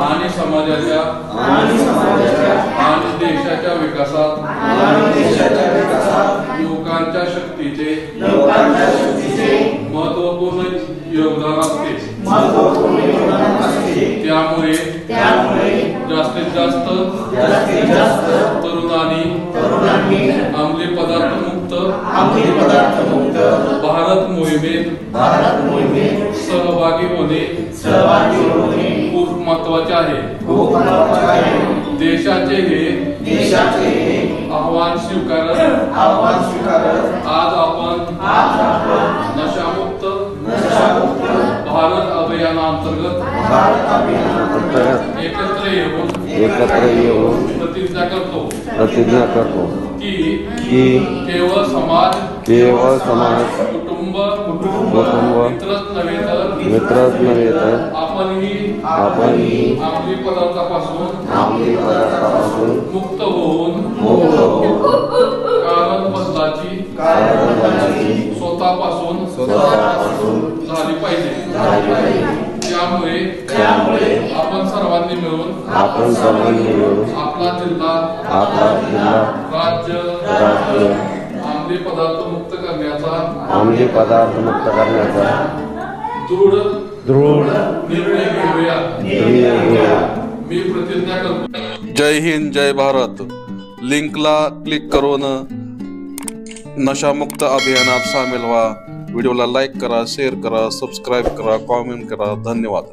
आणि समाजाच्या आणि देशाच्या विकासात युवकांच्या शक्तीचे महत्त्वपूर्ण योगदान असते। त्यामुळे जास्तीत जास्त तरुणांनी अंमली पदार्थ मुक्त भारत मोहिमेत सहभागी होणे खूप महत्त्वाचे आहे। देशाचे हे आव्हान स्वीकारत आज आपण नशामुक्त भारत अभियानांतर्गत एकत्र येऊन प्रतिज्ञा करतो की केवळ समाज कुटुंब मित्रच नव्हे तर आपणही अंमली पदार्थापासून मुक्त होऊन कारण बदलाची स्वतःपासून झाली पाहिजे। त्यामुळे आपण सर्वांनी मिळून आपला जिल्हा राज्य अंमली पदार्थ मुक्त करण्याचा दृढ निर्णय घेऊया। मी प्रतिज्ञा करतो। जय हिंद, जय भारत। लिंकला क्लिक करून नशामुक्त अभियानात सामील व्हा। व्हिडिओला लाईक करा, शेअर करा, सबस्क्राईब करा, कॉमेंट करा। धन्यवाद।